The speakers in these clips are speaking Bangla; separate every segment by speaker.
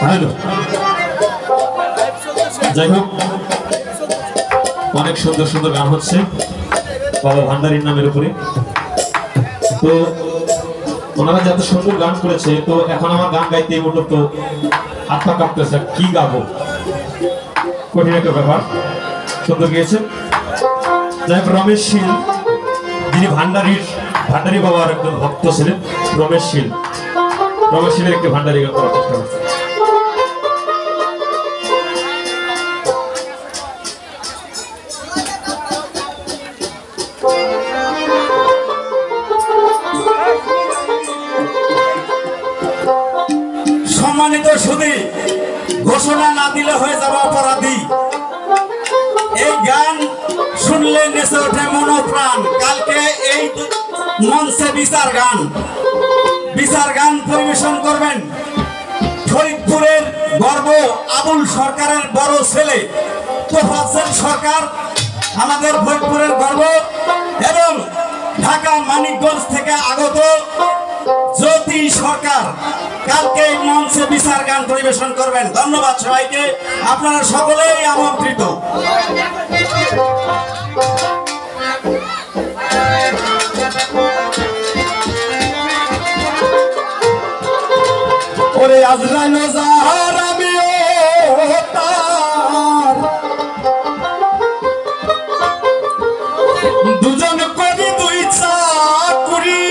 Speaker 1: হ্যালো, যাই হোক অনেক সুন্দর সুন্দর গান হচ্ছে বাবা ভান্ডারীর নামের উপরে। তো ওনারা যত সুন্দর গান করেছে, তো এখন আমার গান গাইতে এই মুহূর্তে তো হাত পা কাঁপতেছে, কি গাবো, কঠিন একটা ব্যাপার। সুন্দর গিয়েছেন। যাই হোক, রমেশ শীল, যিনি ভান্ডারী বাবার একজন ভক্ত ছিলেন, রমেশ শীলের একটি ভান্ডারী গান করার চেষ্টা করছে।
Speaker 2: সম্মানিত সুধী, ঘোষণা না দিলে হয়ে যাবে অপরাধী। এই গান শুনলে নেচে ওঠে মনোপ্রাণ। কালকে এই মঞ্চে বিচার গান পরিবেশন করবেন ফরিদপুরের গর্ব আবুল সরকারের বড় ছেলে তোফাজ্জল সরকার, আমাদের ফরিদপুরের গর্ব, এবং ঢাকা মানিকগঞ্জ থেকে আগত জ্যোতি সরকার কালকে এই মঞ্চে বিচার গান পরিবেশন করবেন। ধন্যবাদ সবাইকে, আপনারা সকলেই আমন্ত্রিত। ওরে আজরাইল জাহার আমিও তার, দুজন করি দুই চাকুরি।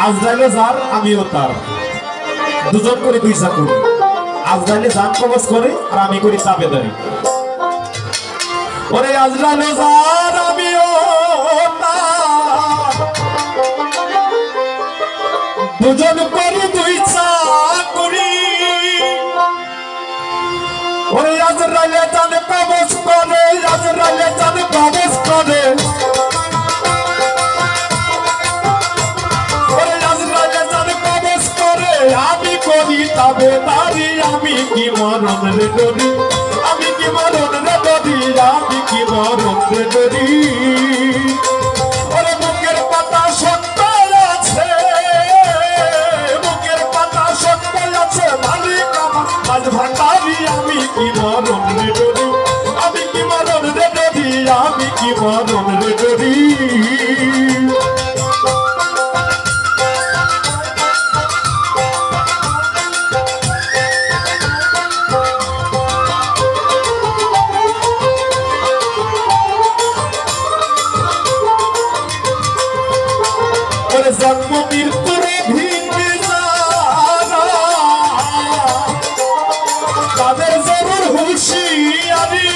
Speaker 2: আজরাইলে যার আমিও তার, দুজন করে দুই চাকুরি। আজরাইলে যান কবজ করে আর আমি করি তাবেদারি। ওরে আজরাইলে যার আমিও তার, দুজন করে দুই চাকুরি। ওরে আজরাইলে যান কবজ করে, আজরাইলে যান কবজ করে। আমি করি তবে তারি, আমি কি মরণ রে ডরি, আমি কি মরণ রে ডরি, আমি কি মরণ রে ডরি। ওরে বুকের পাতা সত্য আছে, বুকের পাতা সত্য আছে, মালিক আমার মাঝ ভান্ডারি। আমি কি মরণ রে ডরি, আমি কি মরণ রে ডরি, আমি কি মরণ রে ডরি। জন্ম মৃত্যুর ভিন্ন তাদের জরুর হুঁশিয়ারি।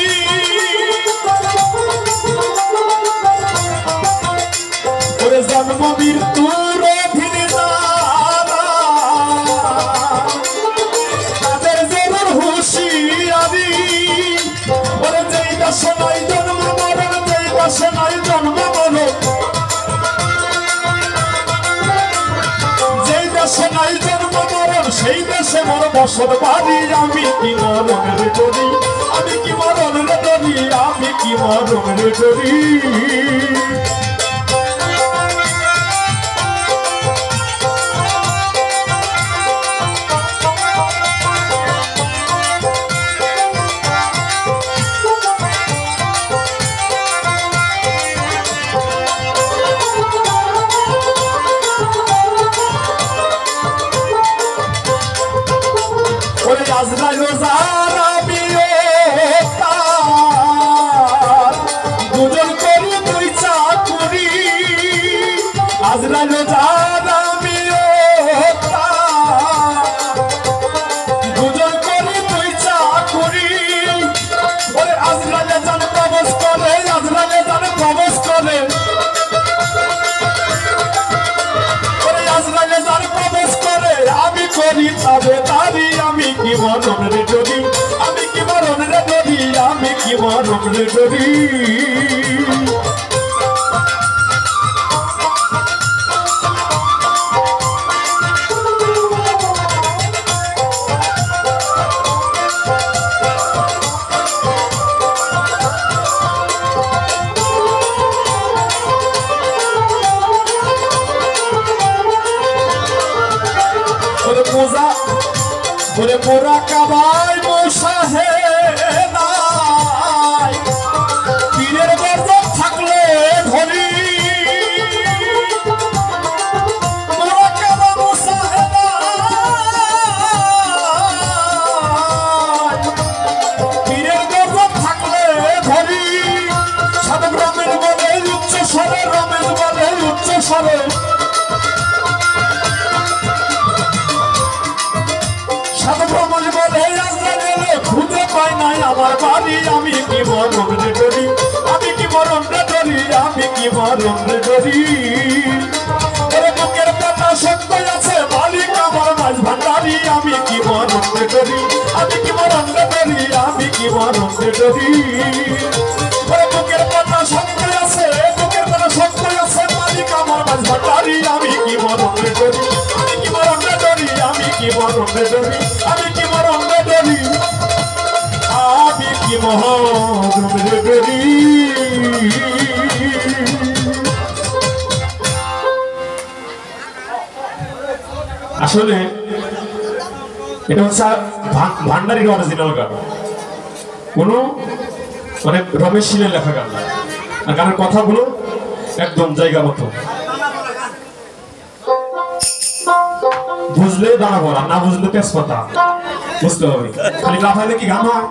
Speaker 2: ওরে জন্ম মৃত্যুর ভিন্ন তাদের জরুর হুঁশিয়ারি। ওরে যেই দেশে নাই জন্ম মরণ, যেই দেশে নাই জন্ম মরণ, নাই জন্ম মরণ, সেই দেশে মোর বসত বাড়ি। আমি কি মরণ রে ডরি, আমি কি মরণ রে ডরি, আমি কি মরণ রে ডরি। আজরাইল যার আমিও তার, দুজন করি দুই চাকুরি। আজরাইল যার আমিও তার, দুজন করি দুই চাকুরি। ওরে আজরাইলে যান প্রবেশ করে, আজরাইলে যান প্রবেশ করে। ওরে আজরাইলে যান প্রবেশ করে, আমি করি তবে তারি। আমি কি মরণ রে ডরি, আমি কি মরণ রে ডরি, আমি কি মরণ রে ডরি। ওরে মোরা কাবাই মোসাহে নাই পীরের গর্জন থাকলে ধরি মোরা কাবা মোসাহে নাই পীরের গর্জন থাকলে ধরি সাধক রমেশ বলে উচ্চ স্বরে রমেশ বলে উচ্চ স্বরে খুঁজে পাই নাই আমার বাড়ি আমি কি মরণ রে ডরি আমি কি মরণ রে ডরি আমি কি মরণ রে ডরি বুকের পাতা সত্য আছে মালিক আমার মাঝ ভান্ডারি আমি কি মরণ রে ডরি আমি কি মরণ রে ডরি আমি কি মরণ রে ডরি বুকের পাতা সত্য আছে বুকের পাতা সত্য আছে মালিক আমার মাঝ ভান্ডারি আমি কি মরণ রে ডরি আমি কি মরণ রে ডরি আমি কি মরণ রে ডরি আমি কি মরণ রে ডরি আমি কি মরণ রে ডরি
Speaker 1: আসলে এটা হচ্ছে ভান্ডারির অরিজিনাল গান, কোনো মানে রমেশ শীলের লেখা গান না। আর গানের কথাগুলো একদম জায়গা মতো, বুঝলে দাঁড়া বলা, না বুঝলে তেজপাতা বুঝতে হবে। খালি লাফাইলে কি গান হয়?